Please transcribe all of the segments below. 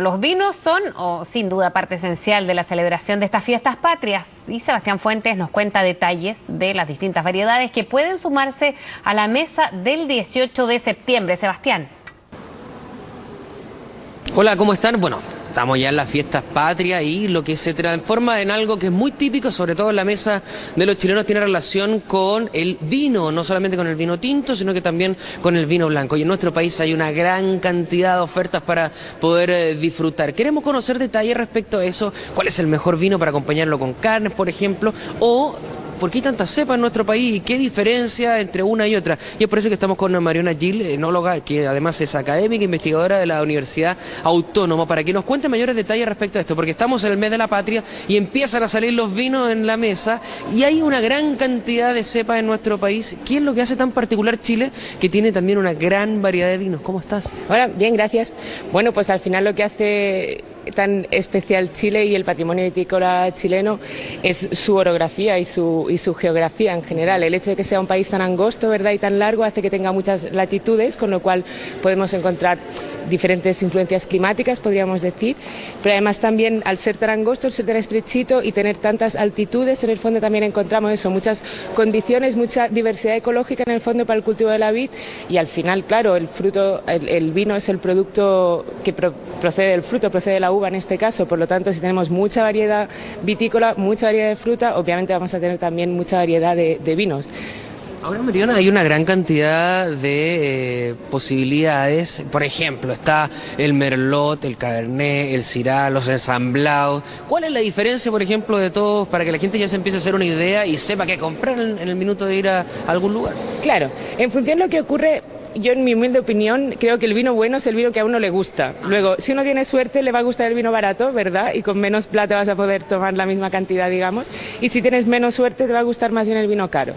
Los vinos son, sin duda, parte esencial de la celebración de estas fiestas patrias. Y Sebastián Fuentes nos cuenta detalles de las distintas variedades que pueden sumarse a la mesa del 18 de septiembre. Sebastián. Hola, ¿cómo están? Bueno, estamos ya en las fiestas patrias y lo que se transforma en algo que es muy típico, sobre todo en la mesa de los chilenos, tiene relación con el vino, no solamente con el vino tinto, sino que también con el vino blanco. Y en nuestro país hay una gran cantidad de ofertas para poder disfrutar. Queremos conocer detalles respecto a eso, cuál es el mejor vino para acompañarlo con carnes, por ejemplo, o ¿por qué hay tantas cepas en nuestro país y qué diferencia entre una y otra? Y es por eso que estamos con Mariona Gil, enóloga, que además es académica e investigadora de la Universidad Autónoma, para que nos cuente mayores detalles respecto a esto, porque estamos en el mes de la patria y empiezan a salir los vinos en la mesa y hay una gran cantidad de cepas en nuestro país. ¿Qué es lo que hace tan particular Chile, que tiene también una gran variedad de vinos? ¿Cómo estás? Hola, bien, gracias. Bueno, pues al final lo que hace tan especial Chile y el patrimonio vitícola chileno es su orografía y su geografía en general. El hecho de que sea un país tan angosto, ¿verdad?, y tan largo hace que tenga muchas latitudes, con lo cual podemos encontrar diferentes influencias climáticas, podríamos decir, pero además también al ser tan angosto, al ser tan estrechito y tener tantas altitudes, en el fondo también encontramos eso, muchas condiciones, mucha diversidad ecológica en el fondo para el cultivo de la vid y al final, claro, el fruto, el vino es el producto que procede del fruto, procede de la uva en este caso, por lo tanto si tenemos mucha variedad vitícola, mucha variedad de fruta, obviamente vamos a tener también mucha variedad de vinos. Ahora, Mariona, hay una gran cantidad de posibilidades. Por ejemplo, está el Merlot, el Cabernet, el Syrah, los ensamblados. ¿Cuál es la diferencia, por ejemplo, de todos para que la gente ya se empiece a hacer una idea y sepa qué comprar en el minuto de ir a algún lugar? Claro, en función de lo que ocurre, yo en mi humilde opinión creo que el vino bueno es el vino que a uno le gusta. Luego, si uno tiene suerte le va a gustar el vino barato, ¿verdad? Y con menos plata vas a poder tomar la misma cantidad, digamos. Y si tienes menos suerte te va a gustar más bien el vino caro.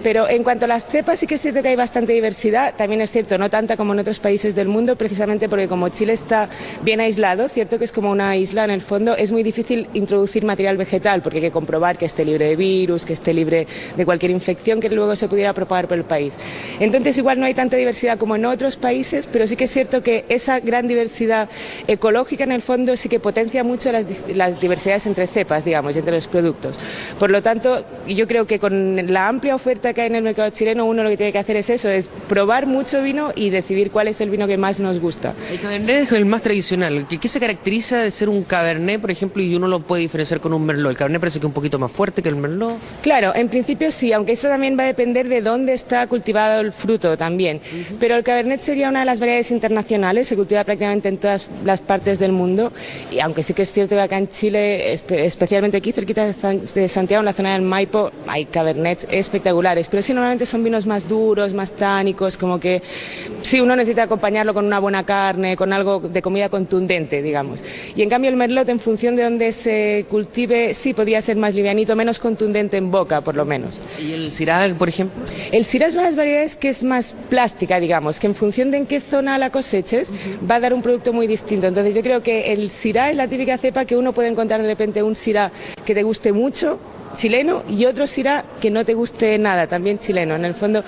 Pero en cuanto a las cepas sí que es cierto que hay bastante diversidad. También es cierto, no tanta como en otros países del mundo, precisamente porque como Chile está bien aislado, cierto que es como una isla en el fondo, es muy difícil introducir material vegetal porque hay que comprobar que esté libre de virus, que esté libre de cualquier infección que luego se pudiera propagar por el país. Entonces igual no hay tanta diversidad como en otros países, pero sí que es cierto que esa gran diversidad ecológica en el fondo sí que potencia mucho las diversidades entre cepas, digamos, y entre los productos. Por lo tanto, yo creo que con la amplia oferta que hay en el mercado chileno, uno lo que tiene que hacer es eso, es probar mucho vino y decidir cuál es el vino que más nos gusta. El Cabernet es el más tradicional. ¿Qué se caracteriza de ser un Cabernet, por ejemplo, y uno lo puede diferenciar con un Merlot? El Cabernet parece que es un poquito más fuerte que el Merlot. Claro, en principio sí, aunque eso también va a depender de dónde está cultivado el fruto también. Pero el Cabernet sería una de las variedades internacionales, se cultiva prácticamente en todas las partes del mundo, y aunque sí que es cierto que acá en Chile, especialmente aquí cerquita de Santiago, en la zona del Maipo, hay Cabernets espectaculares, pero sí normalmente son vinos más duros, más tánicos, como que sí uno necesita acompañarlo con una buena carne, con algo de comida contundente, digamos. Y en cambio el Merlot, en función de dónde se cultive, sí podría ser más livianito, menos contundente en boca, por lo menos. ¿Y el Syrah, por ejemplo? El Syrah es una de las variedades que es más plástica, digamos, que en función de en qué zona la coseches va a dar un producto muy distinto. Entonces yo creo que el Syrah es la típica cepa que uno puede encontrar de repente un Syrah que te guste mucho, chileno, y otro Syrah que no te guste nada, también chileno. En el fondo,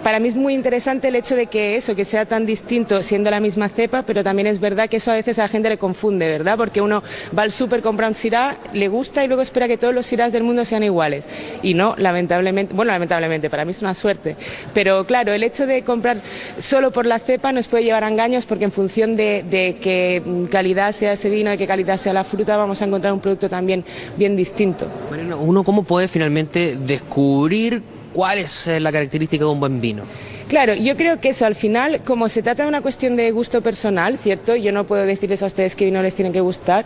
para mí es muy interesante el hecho de que eso, que sea tan distinto siendo la misma cepa, pero también es verdad que eso a veces a la gente le confunde, ¿verdad? Porque uno va al súper, compra un Syrah, le gusta y luego espera que todos los Syrahs del mundo sean iguales. Y no, lamentablemente, bueno, lamentablemente, para mí es una suerte. Pero claro, el hecho de comprar solo por la cepa nos puede llevar a engaños porque en función de qué calidad sea ese vino, de qué calidad sea la fruta, vamos a encontrar un producto también bien distinto. Bueno, ¿uno cómo puede finalmente descubrir cuál es la característica de un buen vino? Claro, yo creo que eso al final, como se trata de una cuestión de gusto personal, ¿cierto? Yo no puedo decirles a ustedes qué vino les tiene que gustar.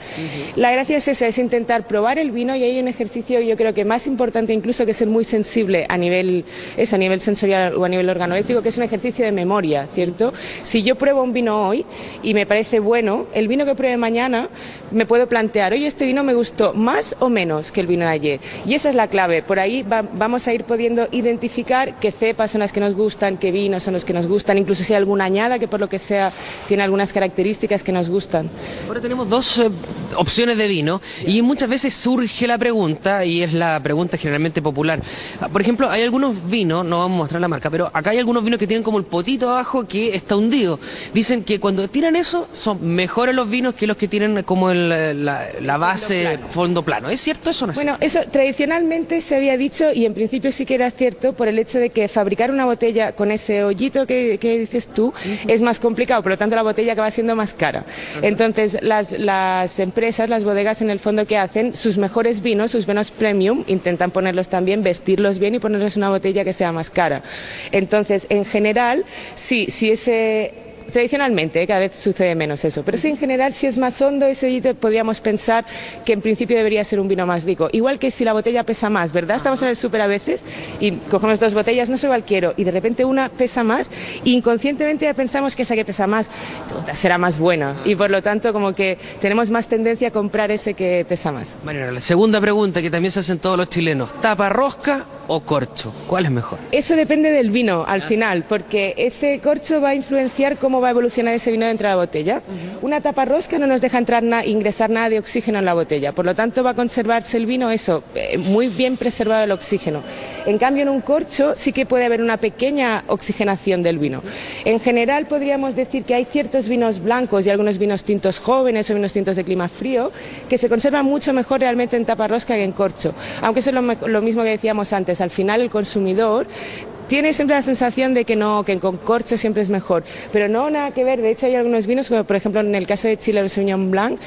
La gracia es esa, es intentar probar el vino y hay un ejercicio, yo creo que más importante incluso que ser muy sensible a nivel sensorial o a nivel organoléptico, que es un ejercicio de memoria, ¿cierto? Si yo pruebo un vino hoy y me parece bueno, el vino que pruebe mañana me puedo plantear, oye, este vino me gustó más o menos que el vino de ayer. Y esa es la clave, por ahí vamos a ir pudiendo identificar qué cepas son las que nos gustan, qué qué vinos son los que nos gustan, incluso si hay alguna añada que por lo que sea tiene algunas características que nos gustan. Ahora tenemos dos opciones de vino y muchas veces surge la pregunta, y es la pregunta generalmente popular. Por ejemplo, hay algunos vinos, no vamos a mostrar la marca, pero acá hay algunos vinos que tienen como el potito abajo que está hundido. Dicen que cuando tiran eso son mejores los vinos que los que tienen como la base fondo plano. ¿Es cierto eso o no es Bueno, cierto? eso tradicionalmente se había dicho y en principio sí que era cierto por el hecho de que fabricar una botella con ese hoyito que dices tú es más complicado, por lo tanto la botella acaba siendo más cara. Entonces las empresas, las bodegas en el fondo que hacen, sus mejores vinos, sus vinos premium, intentan ponerlos también, vestirlos bien y ponerles una botella que sea más cara. Entonces, en general, sí, si ese... Tradicionalmente, cada vez sucede menos eso, pero sí en general si es más hondo ese hoyito podríamos pensar que en principio debería ser un vino más rico. Igual que si la botella pesa más, ¿verdad? Estamos en el súper a veces y cogemos dos botellas, no sé cuál quiero, y de repente una pesa más, inconscientemente ya pensamos que esa que pesa más será más buena y por lo tanto como que tenemos más tendencia a comprar ese que pesa más. Mariana, la segunda pregunta que también se hacen todos los chilenos, ¿tapa rosca o corcho? ¿Cuál es mejor? Eso depende del vino al final, porque ese corcho va a influenciar cómo va a evolucionar ese vino dentro de la botella. Una tapa rosca no nos deja ingresar nada de oxígeno en la botella, por lo tanto va a conservarse el vino muy bien preservado el oxígeno. En cambio en un corcho sí que puede haber una pequeña oxigenación del vino. En general podríamos decir que hay ciertos vinos blancos y algunos vinos tintos jóvenes o vinos tintos de clima frío que se conservan mucho mejor realmente en tapa rosca que en corcho, aunque eso es lo mismo que decíamos antes. Al final el consumidor tiene siempre la sensación de que no, que con corcho siempre es mejor, pero no nada que ver. De hecho hay algunos vinos, como por ejemplo en el caso de Chile el Sauvignon Blanc,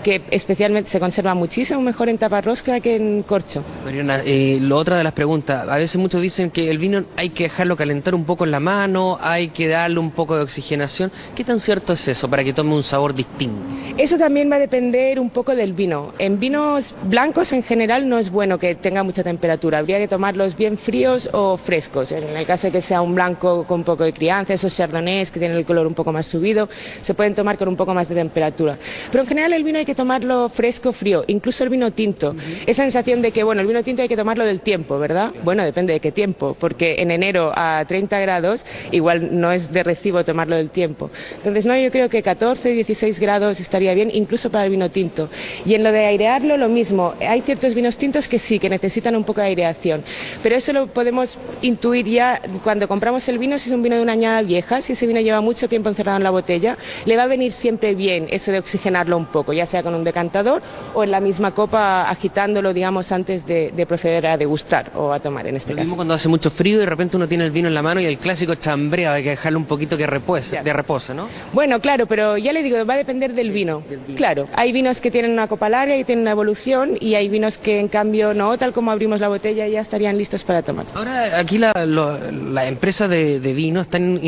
que especialmente se conserva muchísimo mejor en tapa rosca que en corcho. Mariana, lo otra de las preguntas, a veces muchos dicen que el vino hay que dejarlo calentar un poco en la mano, hay que darle un poco de oxigenación. ¿Qué tan cierto es eso para que tome un sabor distinto? Eso también va a depender un poco del vino. En vinos blancos en general no es bueno que tenga mucha temperatura, habría que tomarlos bien fríos o frescos. En el caso de que sea un blanco con un poco de crianza, esos chardonnays que tienen el color un poco más subido, se pueden tomar con un poco más de temperatura. Pero en general el vino hay que tomarlo fresco, frío, incluso el vino tinto. Esa sensación de que, bueno, el vino tinto hay que tomarlo del tiempo, ¿verdad? Bueno, depende de qué tiempo, porque en enero a 30 grados igual no es de recibo tomarlo del tiempo. Entonces, no, yo creo que 14, 16 grados estaría bien, incluso para el vino tinto. Y en lo de airearlo, lo mismo. Hay ciertos vinos tintos que sí, que necesitan un poco de aireación, pero eso lo podemos intuir ya cuando compramos el vino. Si es un vino de una añada vieja, si ese vino lleva mucho tiempo encerrado en la botella, le va a venir siempre bien eso de oxigenarlo un poco, ya sea con un decantador o en la misma copa agitándolo, digamos, antes de proceder a degustar o a tomar en este Lo caso. mismo cuando hace mucho frío y de repente uno tiene el vino en la mano y el clásico chambrea, hay que dejarlo un poquito que repose, ¿no? Bueno, claro, pero ya le digo, va a depender del vino. Claro, hay vinos que tienen una copa larga y tienen una evolución y hay vinos que en cambio no, tal como abrimos la botella ya estarían listos para tomar. Ahora aquí las empresas de vino están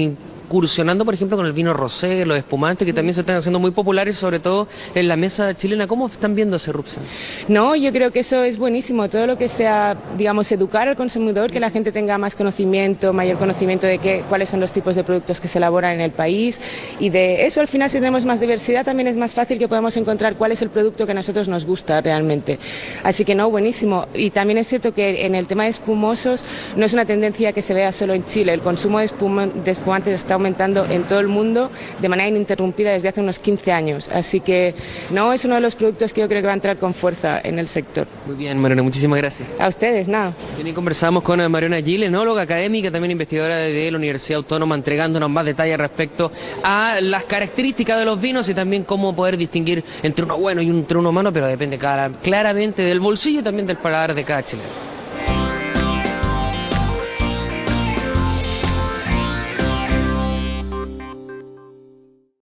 incursionando, por ejemplo, con el vino rosé, los espumantes, que también se están haciendo muy populares, sobre todo en la mesa chilena. ¿Cómo están viendo esa erupción? No, yo creo que eso es buenísimo. Todo lo que sea, digamos, educar al consumidor, que la gente tenga más conocimiento, mayor conocimiento de cuáles son los tipos de productos que se elaboran en el país. Y de eso, al final, si tenemos más diversidad, también es más fácil que podamos encontrar cuál es el producto que a nosotros nos gusta realmente. Así que no, buenísimo. Y también es cierto que en el tema de espumosos no es una tendencia que se vea solo en Chile. El consumo de espumantes está aumentando en todo el mundo de manera ininterrumpida desde hace unos 15 años. Así que no, es uno de los productos que yo creo que va a entrar con fuerza en el sector. Muy bien, Mariana, muchísimas gracias. A ustedes, nada. También conversamos con Mariana Gil, enóloga académica, también investigadora de la Universidad Autónoma, entregándonos más detalles respecto a las características de los vinos y también cómo poder distinguir entre uno bueno y entre uno malo, pero depende claramente del bolsillo y también del paladar de cada chileno.